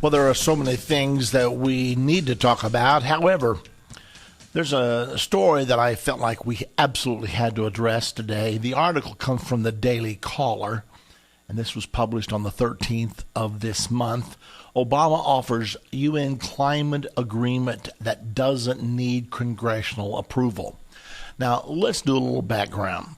Well, there are so many things that we need to talk about. However, there's a story that I felt like we absolutely had to address today. The article comes from the Daily Caller, and this was published on the 13th of this month. Obama offers UN climate agreement that doesn't need congressional approval. Now, let's do a little background.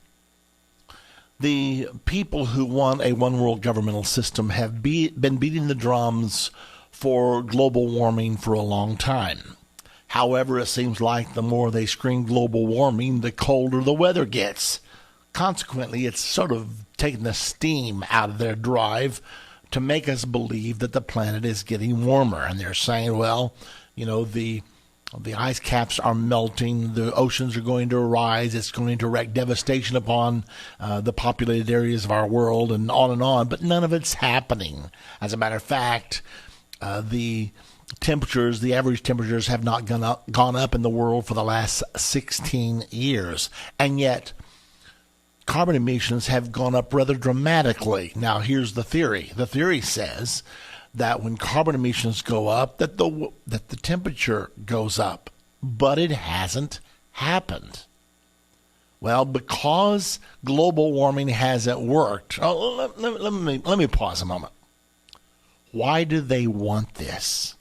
The people who want a one-world governmental system have been beating the drums for global warming for a long time. However, it seems like the more they scream global warming, the colder the weather gets. Consequently, it's sort of taking the steam out of their drive to make us believe that the planet is getting warmer. And they're saying, well, the ice caps are melting, the oceans are going to rise, it's going to wreak devastation upon the populated areas of our world, and on, but none of it's happening. As a matter of fact, the average temperatures have not gone up in the world for the last 16 years, and yet carbon emissions have gone up rather dramatically. Now, here's the theory. The theory says that when carbon emissions go up, that the temperature goes up, but it hasn't happened. Well, because global warming hasn't worked. Let me pause a moment. Why do they want this?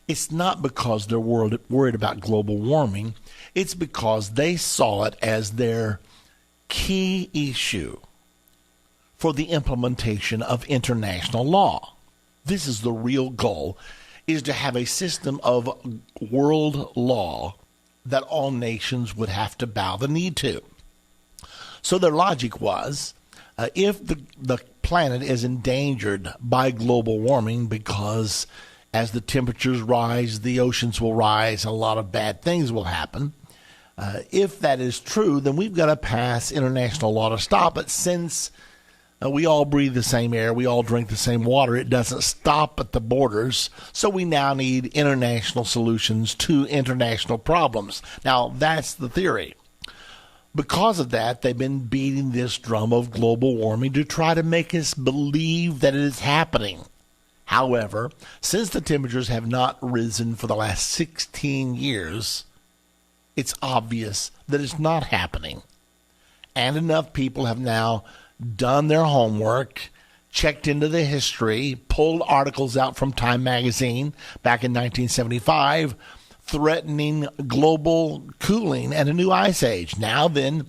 It's not because they're worried about global warming. It's because they saw it as their key issue for the implementation of international law. This is the real goal, is to have a system of world law that all nations would have to bow the knee to. So their logic was, if the planet is endangered by global warming because as the temperatures rise, the oceans will rise, and a lot of bad things will happen. If that is true, then we've got to pass international law to stop it. Since we all breathe the same air, we all drink the same water, it doesn't stop at the borders. So we now need international solutions to international problems. Now, that's the theory. Because of that, they've been beating this drum of global warming to try to make us believe that it is happening. However, since the temperatures have not risen for the last 16 years, it's obvious that it's not happening. And enough people have now done their homework, checked into the history, pulled articles out from Time magazine back in 1975, threatening global cooling and a new ice age. Now then,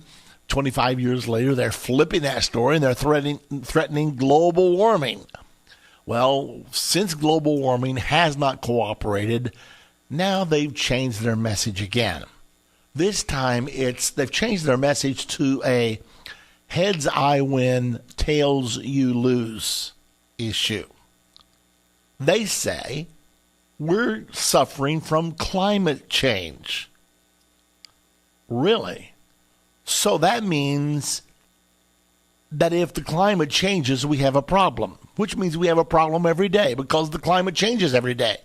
25 years later, they're flipping that story and they're threatening global warming. Well, since global warming has not cooperated, now they've changed their message again. This time they've changed their message to a heads I win, tails you lose issue. They say we're suffering from climate change. Really? So that means that if the climate changes, we have a problem, which means we have a problem every day because the climate changes every day.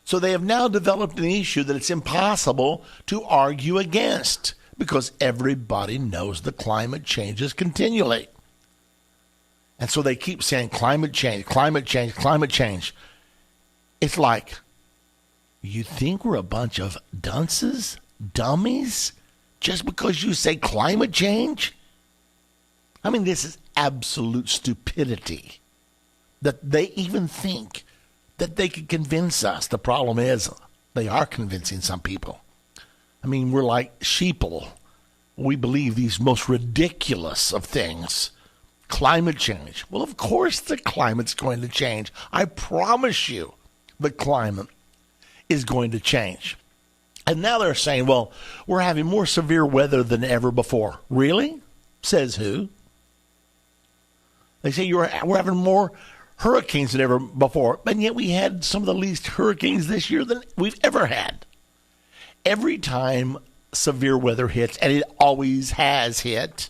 So they have now developed an issue that it's impossible to argue against because everybody knows the climate changes continually. And so they keep saying climate change, climate change, climate change. It's like, you think we're a bunch of dunces, dummies, just because you say climate change? I mean, this is absolute stupidity that they even think that they could convince us. The problem is they are convincing some people. I mean, we're like sheeple. We believe these most ridiculous of things. Climate change. Well, of course the climate's going to change. I promise you the climate is going to change. And now they're saying, well, we're having more severe weather than ever before. Really? Says who? They say we're having more hurricanes than ever before, and yet we had some of the least hurricanes this year than we've ever had. Every time severe weather hits, and it always has hit,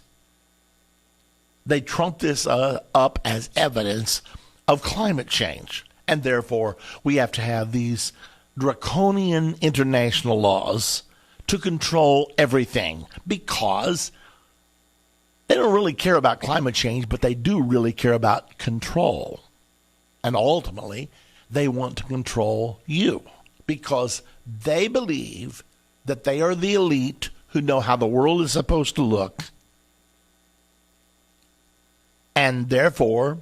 they trump this up as evidence of climate change. And therefore, we have to have these draconian international laws to control everything because they don't really care about climate change, but they do really care about control. And ultimately, they want to control you because they believe that they are the elite who know how the world is supposed to look. And therefore,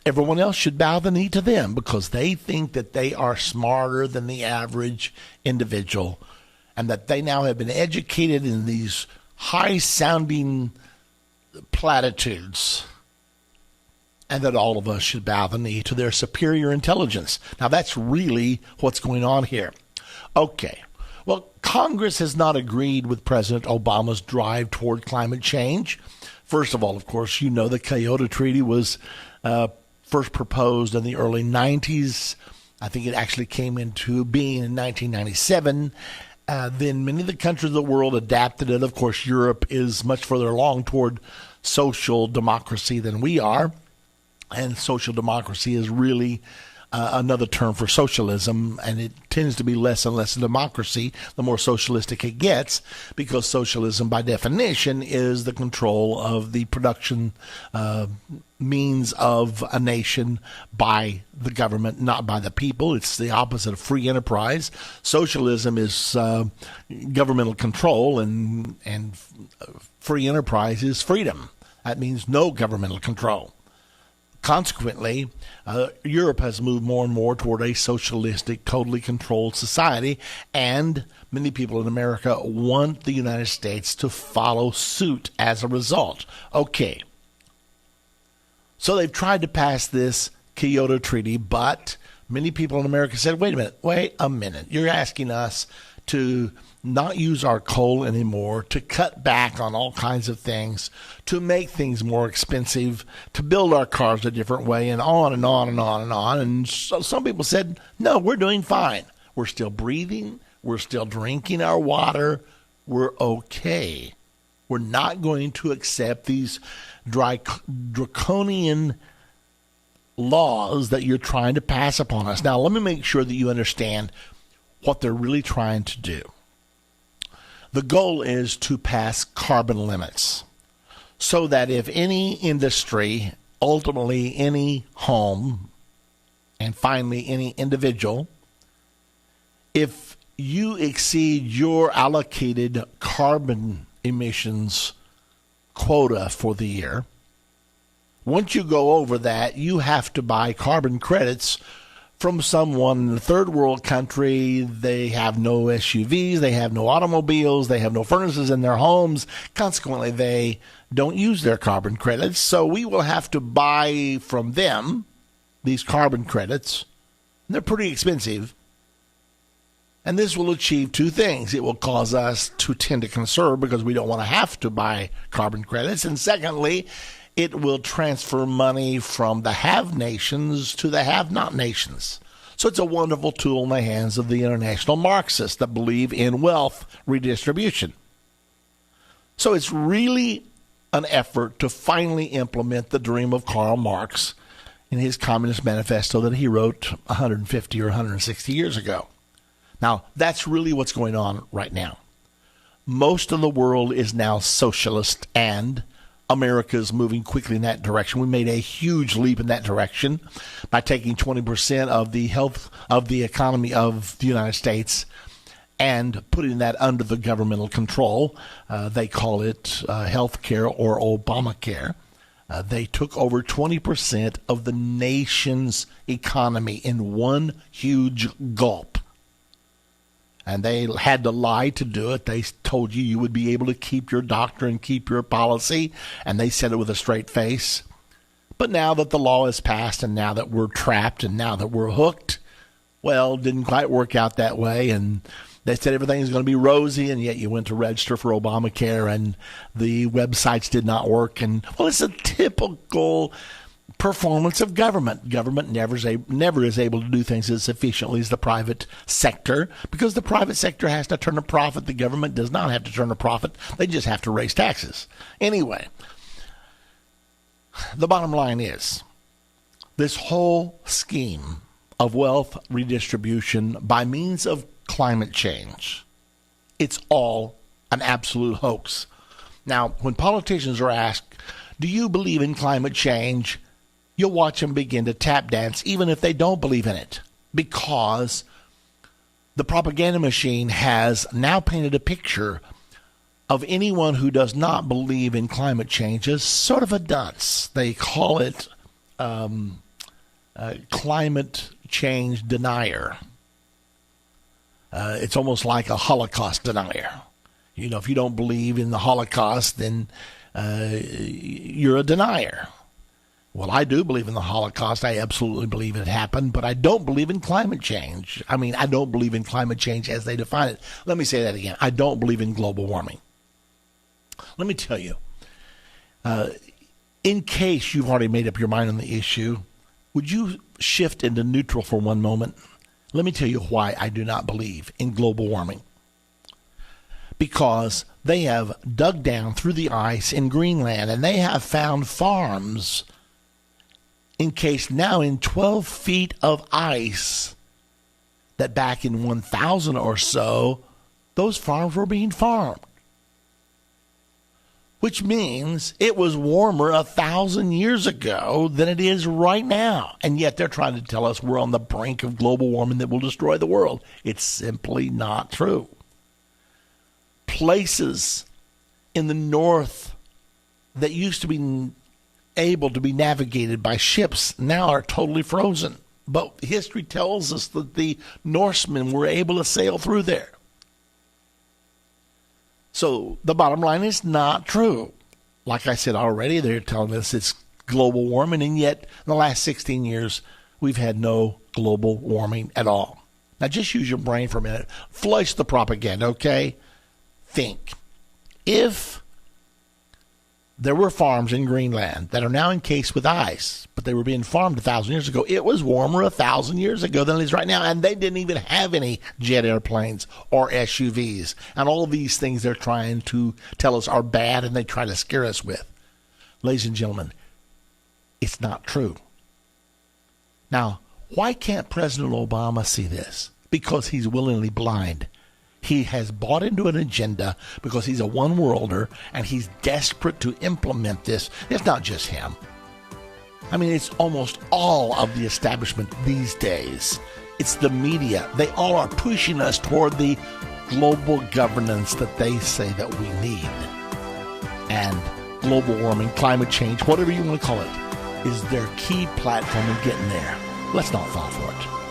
everyone else should bow the knee to them because they think that they are smarter than the average individual and that they now have been educated in these high-sounding platitudes and that all of us should bow the knee to their superior intelligence. Now, that's really what's going on here. Okay. Well, Congress has not agreed with President Obama's drive toward climate change. First of all, of course, you know the Kyoto Treaty was first proposed in the early 90s. I think it actually came into being in 1997. Then many of the countries of the world adapted it. Of course, Europe is much further along toward social democracy than we are. And social democracy is really another term for socialism, and it tends to be less and less a democracy the more socialistic it gets, because socialism, by definition, is the control of the production means of a nation by the government, not by the people. It's the opposite of free enterprise. Socialism is governmental control, and free enterprise is freedom. That means no governmental control. Consequently, Europe has moved more and more toward a socialistic, totally controlled society, and many people in America want the United States to follow suit as a result. Okay, so they've tried to pass this Kyoto Treaty, but many people in America said, wait a minute, you're asking us to not use our coal anymore, to cut back on all kinds of things, to make things more expensive, to build our cars a different way, and on and on and on and on. And so some people said, no, we're doing fine. We're still breathing. We're still drinking our water. We're okay. We're not going to accept these draconian laws that you're trying to pass upon us. Now, let me make sure that you understand what they're really trying to do. The goal is to pass carbon limits so that if any industry, ultimately any home, and finally any individual, if you exceed your allocated carbon emissions quota for the year, once you go over that, you have to buy carbon credits from someone in a third world country. They have no SUVs, they have no automobiles, they have no furnaces in their homes. Consequently, they don't use their carbon credits. So we will have to buy from them these carbon credits. They're pretty expensive. And this will achieve two things. It will cause us to tend to conserve because we don't want to have to buy carbon credits. And secondly, it will transfer money from the have nations to the have not nations. So it's a wonderful tool in the hands of the international Marxists that believe in wealth redistribution. So it's really an effort to finally implement the dream of Karl Marx in his Communist Manifesto that he wrote 150 or 160 years ago. Now, that's really what's going on right now. Most of the world is now socialist, and America is moving quickly in that direction. We made a huge leap in that direction by taking 20% of the health of the economy of the United States and putting that under the governmental control. They call it health care or Obamacare. They took over 20% of the nation's economy in one huge gulp. And they had to lie to do it. They told you would be able to keep your doctor and keep your policy, and they said it with a straight face. But now that the law is passed and now that we're trapped and now that we're hooked, well, it didn't quite work out that way. And they said everything's going to be rosy, and yet you went to register for Obamacare and the websites did not work. And, well, it's a typical performance of government. Government never is able to do things as efficiently as the private sector because the private sector has to turn a profit. The government does not have to turn a profit. They just have to raise taxes. Anyway, the bottom line is this whole scheme of wealth redistribution by means of climate change, it's all an absolute hoax. Now, when politicians are asked, do you believe in climate change? you'll watch them begin to tap dance even if they don't believe in it, because the propaganda machine has now painted a picture of anyone who does not believe in climate change as sort of a dunce. They call it climate change denier. It's almost like a Holocaust denier. You know, if you don't believe in the Holocaust, then you're a denier. Well, I do believe in the Holocaust. I absolutely believe it happened, but I don't believe in climate change. I mean, I don't believe in climate change as they define it. Let me say that again. I don't believe in global warming. Let me tell you, in case you've already made up your mind on the issue, would you shift into neutral for one moment? Let me tell you why I do not believe in global warming. Because they have dug down through the ice in Greenland, and they have found farms encased now in 12 feet of ice that back in 1000 or so, those farms were being farmed. Which means it was warmer 1,000 years ago than it is right now. And yet they're trying to tell us we're on the brink of global warming that will destroy the world. It's simply not true. Places in the north that used to be able to be navigated by ships now are totally frozen. But history tells us that the Norsemen were able to sail through there. So the bottom line is not true. Like I said already, they're telling us it's global warming, and yet in the last 16 years, we've had no global warming at all. Now just use your brain for a minute. Flush the propaganda, okay? Think. If there were farms in Greenland that are now encased with ice, but they were being farmed 1,000 years ago, it was warmer 1,000 years ago than it is right now, and they didn't even have any jet airplanes or SUVs. And all of these things they're trying to tell us are bad and they try to scare us with. Ladies and gentlemen, it's not true. Now, why can't President Obama see this? Because he's willingly blind. He has bought into an agenda because he's a one-worlder and he's desperate to implement this. It's not just him. I mean, it's almost all of the establishment these days. It's the media. They all are pushing us toward the global governance that they say that we need. And global warming, climate change, whatever you want to call it, is their key platform in getting there. Let's not fall for it.